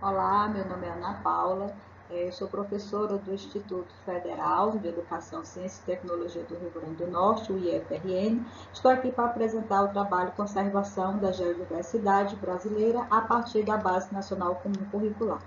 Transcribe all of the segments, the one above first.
Olá, meu nome é Ana Paula, eu sou professora do Instituto Federal de Educação, Ciência e Tecnologia do Rio Grande do Norte, o IFRN. Estou aqui para apresentar o trabalho Conservação da Geodiversidade Brasileira a partir da Base Nacional Comum Curricular.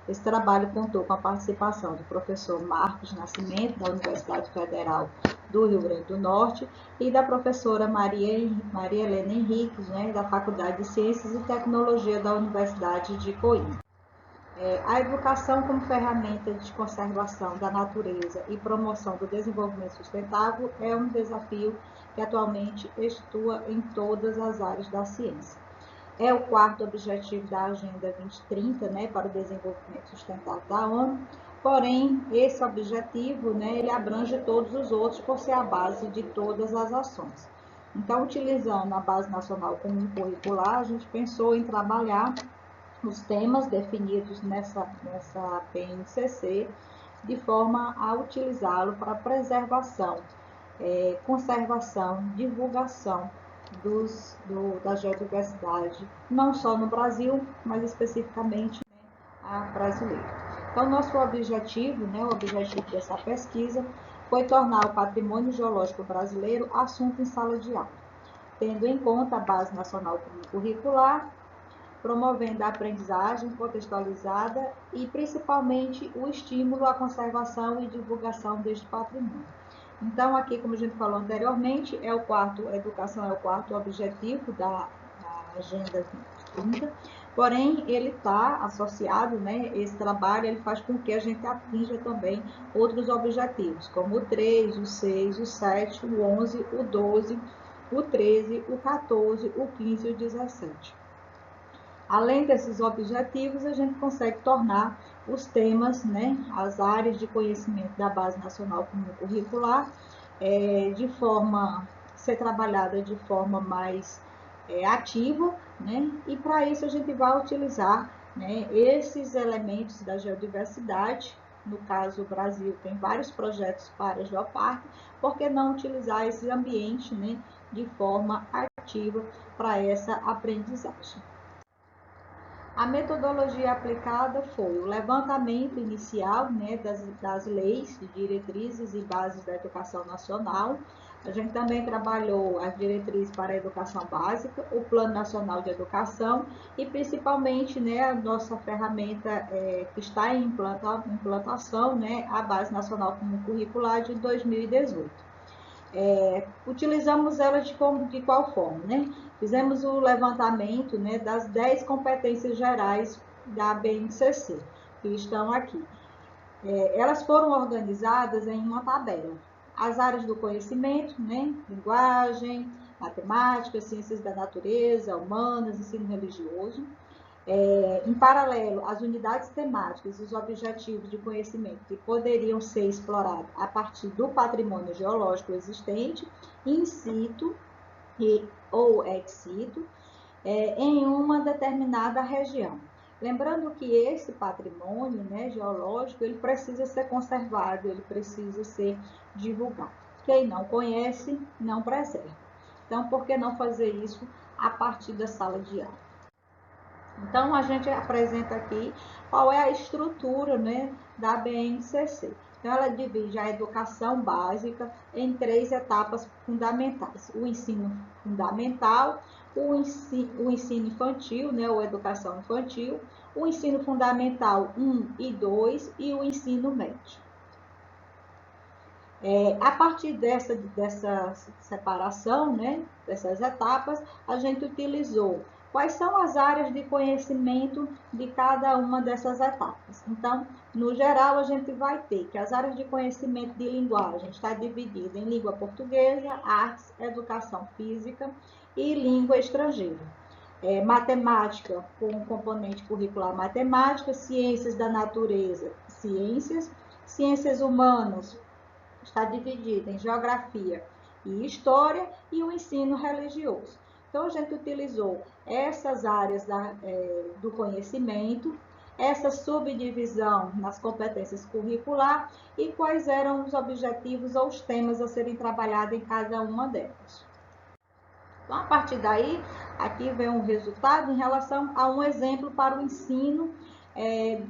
Esse trabalho contou com a participação do professor Marcos Nascimento, da Universidade Federal do Rio Grande do Norte, e da professora Maria Helena Henriques, da Faculdade de Ciências e Tecnologia da Universidade de Coimbra. A educação como ferramenta de conservação da natureza e promoção do desenvolvimento sustentável é um desafio que atualmente estua em todas as áreas da ciência. É o quarto objetivo da Agenda 2030, para o desenvolvimento sustentável da ONU, porém, esse objetivo, ele abrange todos os outros por ser a base de todas as ações. Então, utilizando a Base Nacional Comum Curricular, a gente pensou em trabalhar os temas definidos nessa BNCC, de forma a utilizá-lo para preservação, conservação, divulgação da geodiversidade, não só no Brasil, mas especificamente a brasileira. Então, nosso objetivo, o objetivo dessa pesquisa, foi tornar o patrimônio geológico brasileiro assunto em sala de aula, tendo em conta a Base Nacional Comum Curricular, promovendo a aprendizagem contextualizada e, principalmente, o estímulo à conservação e divulgação deste patrimônio. Então, aqui, como a gente falou anteriormente, a educação é o quarto objetivo da Agenda 2030, porém, ele está associado, esse trabalho, ele faz com que a gente atinja também outros objetivos, como o 3, o 6, o 7, o 11, o 12, o 13, o 14, o 15 e o 17. Além desses objetivos, a gente consegue tornar os temas, as áreas de conhecimento da Base Nacional Comum Curricular, ser trabalhada de forma mais ativa, e para isso a gente vai utilizar esses elementos da geodiversidade. No caso, o Brasil tem vários projetos para a Geoparque, por que não utilizar esse ambiente de forma ativa para essa aprendizagem? A metodologia aplicada foi o levantamento inicial das leis, diretrizes e bases da educação nacional. A gente também trabalhou as diretrizes para a educação básica, o Plano Nacional de Educação e principalmente a nossa ferramenta que está em implantação, a Base Nacional Comum Curricular de 2018. Utilizamos ela de qual forma? Fizemos o levantamento das 10 competências gerais da BNCC, que estão aqui. Elas foram organizadas em uma tabela. As áreas do conhecimento, linguagem, matemática, ciências da natureza, humanas, ensino religioso. Em paralelo, as unidades temáticas e os objetivos de conhecimento que poderiam ser explorados a partir do patrimônio geológico existente, in situ ou ex situ, em uma determinada região. Lembrando que esse patrimônio geológico, ele precisa ser conservado, ele precisa ser divulgado. Quem não conhece, não preserva. Então, por que não fazer isso a partir da sala de aula? Então, a gente apresenta aqui qual é a estrutura da BNCC. Então, ela divide a educação básica em 3 etapas fundamentais. O ensino fundamental, o ensino infantil, ou educação infantil, o ensino fundamental 1 e 2 e o ensino médio. A partir dessa separação, dessas etapas, a gente utilizou quais são as áreas de conhecimento de cada uma dessas etapas. Então, no geral, a gente vai ter que as áreas de conhecimento de linguagem está dividida em língua portuguesa, artes, educação física e língua estrangeira. Matemática, com o componente curricular matemática, ciências da natureza, ciências humanas, está dividida em geografia e história e o ensino religioso. Então, a gente utilizou essas áreas do conhecimento, essa subdivisão nas competências curriculares e quais eram os objetivos ou os temas a serem trabalhados em cada uma delas. Então, a partir daí, aqui vem um resultado em relação a um exemplo para o ensino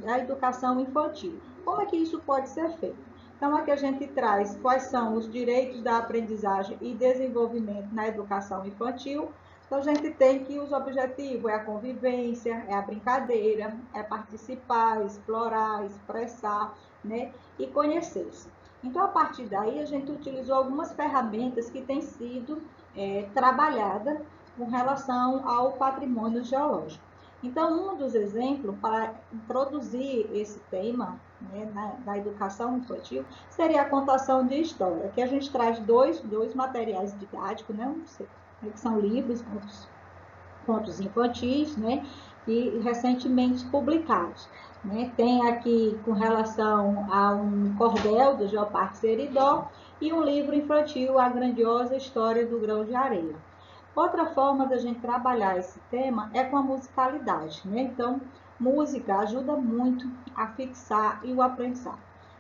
da educação infantil. Como é que isso pode ser feito? Então, aqui a gente traz quais são os direitos da aprendizagem e desenvolvimento na educação infantil. Então, a gente tem que os objetivos é a convivência, é a brincadeira, é participar, explorar, expressar, né, e conhecer-se. Então, a partir daí, a gente utilizou algumas ferramentas que têm sido trabalhadas com relação ao patrimônio geológico. Então, um dos exemplos para introduzir esse tema, né, da educação infantil seria a contação de história, que a gente traz dois materiais didáticos, né, que são livros, contos infantis, né, e recentemente publicados. Né? Tem aqui com relação a um cordel do Geoparque Seridó e um livro infantil, A Grandiosa História do Grão de Areia. Outra forma da gente trabalhar esse tema é com a musicalidade, né? Então, música ajuda muito a fixar e o aprendizado.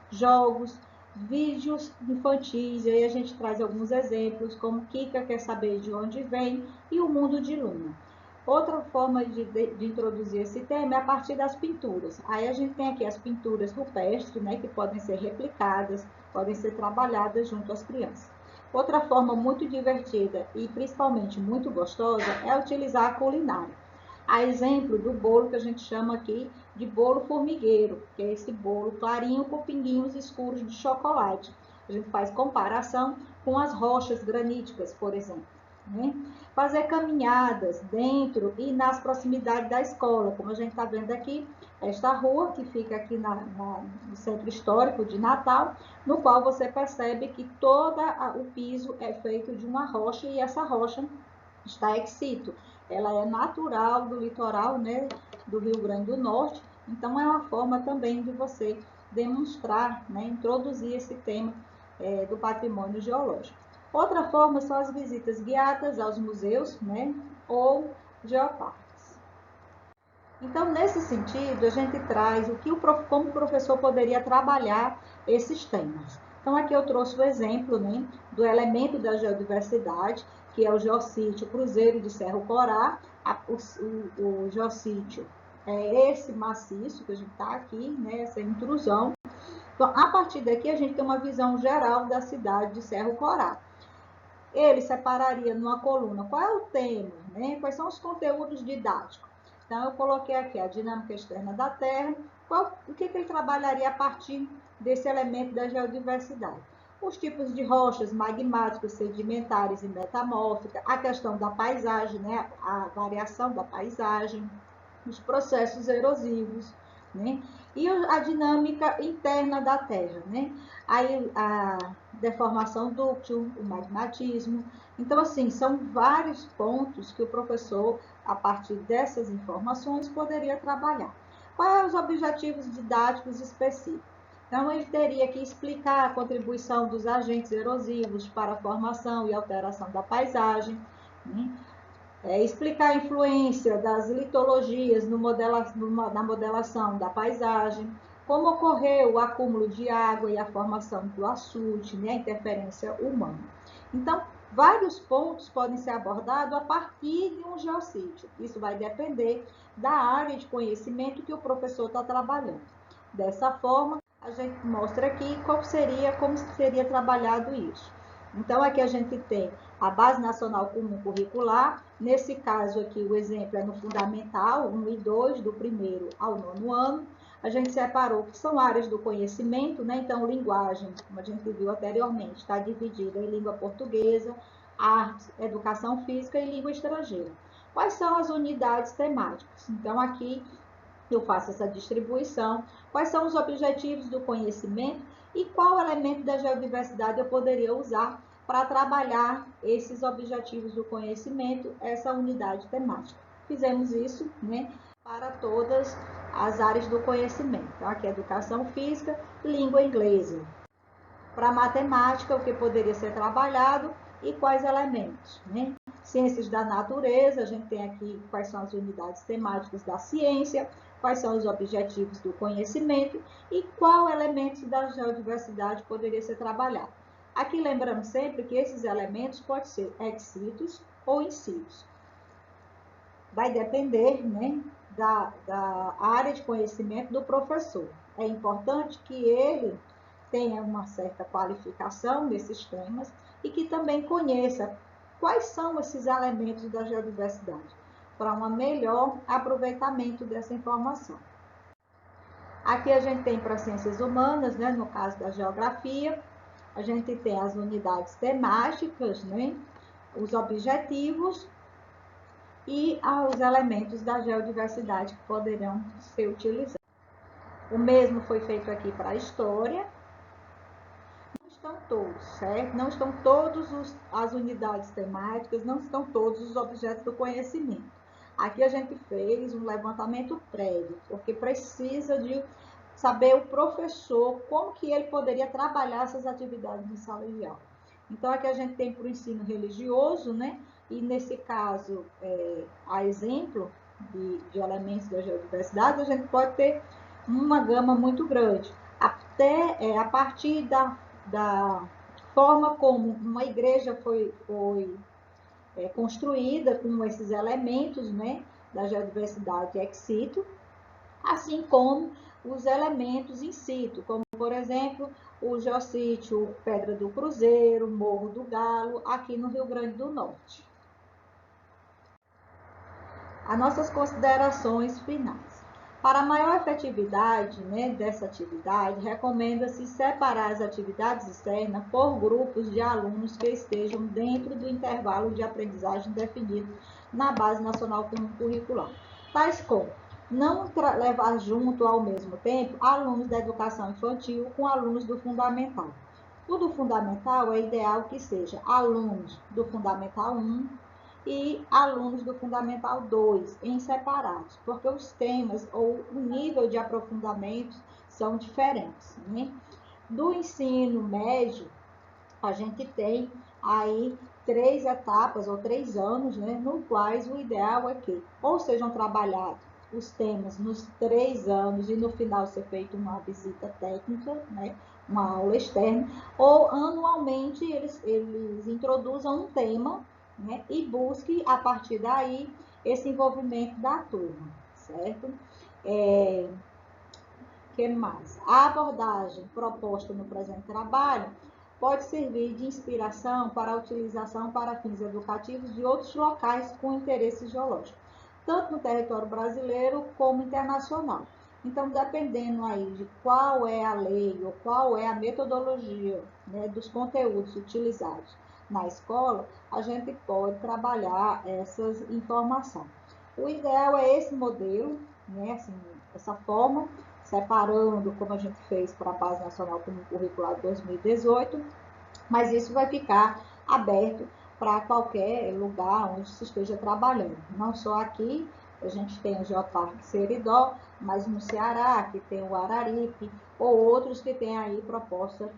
Jogos, vídeos infantis, e aí a gente traz alguns exemplos, como Kika quer saber de onde vem e o mundo de Luna. Outra forma de introduzir esse tema é a partir das pinturas. Aí a gente tem aqui as pinturas rupestres, né, que podem ser replicadas, podem ser trabalhadas junto às crianças. Outra forma muito divertida e principalmente muito gostosa é utilizar a culinária. A exemplo do bolo que a gente chama aqui de bolo formigueiro, que é esse bolo clarinho com pinguinhos escuros de chocolate. A gente faz comparação com as rochas graníticas, por exemplo. Né? Fazer caminhadas dentro e nas proximidades da escola, como a gente está vendo aqui, esta rua que fica aqui no centro histórico de Natal, no qual você percebe que todo o piso é feito de uma rocha e essa rocha está ex situ. Ela é natural do litoral, né, do Rio Grande do Norte, então é uma forma também de você demonstrar, né, introduzir esse tema do patrimônio geológico. Outra forma são as visitas guiadas aos museus, né, ou geoparques. Então, nesse sentido, a gente traz como o professor poderia trabalhar esses temas. Então, aqui eu trouxe o exemplo, né, do elemento da geodiversidade, que é o geossítio Cruzeiro de Cerro Corá. O geossítio é esse maciço que a gente está aqui, né, essa intrusão. Então, a partir daqui, a gente tem uma visão geral da cidade de Cerro Corá. Ele separaria numa coluna qual é o tema, né? Quais são os conteúdos didáticos. Então, eu coloquei aqui a dinâmica externa da Terra, o que ele trabalharia a partir desse elemento da geodiversidade. Os tipos de rochas magmáticas, sedimentares e metamórficas, a questão da paisagem, né? A variação da paisagem, os processos erosivos, né? E a dinâmica interna da Terra, né? Aí a deformação dúctil, o magmatismo. Então, assim, são vários pontos que o professor, a partir dessas informações, poderia trabalhar. Quais os objetivos didáticos específicos? Então, ele teria que explicar a contribuição dos agentes erosivos para a formação e alteração da paisagem, né? Explicar a influência das litologias na modelação da paisagem, como ocorreu o acúmulo de água e a formação do açude, né, a interferência humana. Então, vários pontos podem ser abordados a partir de um geossítio. Isso vai depender da área de conhecimento que o professor está trabalhando. Dessa forma, a gente mostra aqui como seria trabalhado isso. Então, aqui a gente tem a Base Nacional Comum Curricular. Nesse caso aqui, o exemplo é no Fundamental 1 e 2, do 1º ao 9º ano. A gente separou que são áreas do conhecimento, né? Então, linguagem, como a gente viu anteriormente, está dividida em língua portuguesa, arte, educação física e língua estrangeira. Quais são as unidades temáticas? Então, aqui eu faço essa distribuição. Quais são os objetivos do conhecimento e qual elemento da geodiversidade eu poderia usar para trabalhar esses objetivos do conhecimento, essa unidade temática. Fizemos isso, né, para todas as áreas do conhecimento. Então, aqui educação física, língua inglesa. Para matemática, o que poderia ser trabalhado e quais elementos, né? Ciências da natureza, a gente tem aqui quais são as unidades temáticas da ciência, quais são os objetivos do conhecimento e qual elemento da geodiversidade poderia ser trabalhado. Aqui lembrando sempre que esses elementos podem ser ex situ ou in situ. Vai depender, né, da área de conhecimento do professor. É importante que ele tenha uma certa qualificação nesses temas e que também conheça quais são esses elementos da geodiversidade, para um melhor aproveitamento dessa informação. Aqui a gente tem para ciências humanas, né, no caso da geografia, a gente tem as unidades temáticas, né, os objetivos e os elementos da geodiversidade que poderão ser utilizados. O mesmo foi feito aqui para a história. Não estão todos, certo? Não estão todas as unidades temáticas, não estão todos os objetos do conhecimento. Aqui a gente fez um levantamento prévio, porque precisa de saber o professor como que ele poderia trabalhar essas atividades em sala de aula. Então, aqui a gente tem para o ensino religioso, né? E nesse caso, a exemplo de elementos da geodiversidade, a gente pode ter uma gama muito grande. Até a partir da forma como uma igreja foi construída com esses elementos, né, da geodiversidade ex situ, assim como os elementos in situ, como por exemplo o geossítio Pedra do Cruzeiro, Morro do Galo, aqui no Rio Grande do Norte. As nossas considerações finais. Para maior efetividade, né, dessa atividade, recomenda-se separar as atividades externas por grupos de alunos que estejam dentro do intervalo de aprendizagem definido na Base Nacional Comum Curricular, tais como não levar junto ao mesmo tempo alunos da educação infantil com alunos do fundamental. O do fundamental é ideal que seja alunos do fundamental 1 e alunos do Fundamental 2 em separados, porque os temas ou o nível de aprofundamento são diferentes, né? Do ensino médio, a gente tem aí 3 etapas ou 3 anos, né, no quais o ideal é que ou sejam trabalhados os temas nos 3 anos e no final ser feita uma visita técnica, né, uma aula externa, ou anualmente eles introduzam um tema, né, e busque a partir daí esse envolvimento da turma, certo? Que mais? A abordagem proposta no presente trabalho pode servir de inspiração para a utilização para fins educativos de outros locais com interesse geológico, tanto no território brasileiro como internacional. Então, dependendo aí de qual é a lei ou qual é a metodologia, né, dos conteúdos utilizados na escola, a gente pode trabalhar essas informações. O ideal é esse modelo, né, assim, essa forma, separando, como a gente fez para a Base Nacional Comum Curricular 2018, mas isso vai ficar aberto para qualquer lugar onde se esteja trabalhando. Não só aqui, a gente tem o Geoparque Seridó, mas no Ceará, que tem o Araripe, ou outros que têm aí proposta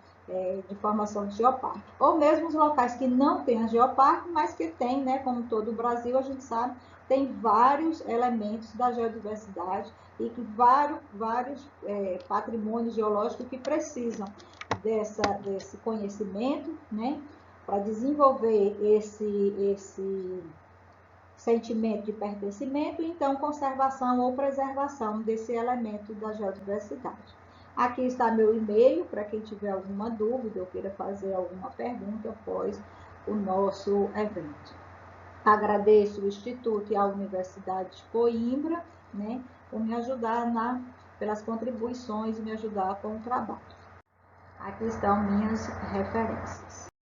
de formação de geoparque. Ou mesmo os locais que não têm a geoparque, mas que tem, né, como todo o Brasil, a gente sabe, tem vários elementos da geodiversidade e que vários patrimônios geológicos que precisam desse conhecimento, né, para desenvolver esse sentimento de pertencimento e então conservação ou preservação desse elemento da geodiversidade. Aqui está meu e-mail para quem tiver alguma dúvida ou queira fazer alguma pergunta após o nosso evento. Agradeço o Instituto e a Universidade de Coimbra, né, por me ajudar pelas contribuições e me ajudar com o trabalho. Aqui estão minhas referências.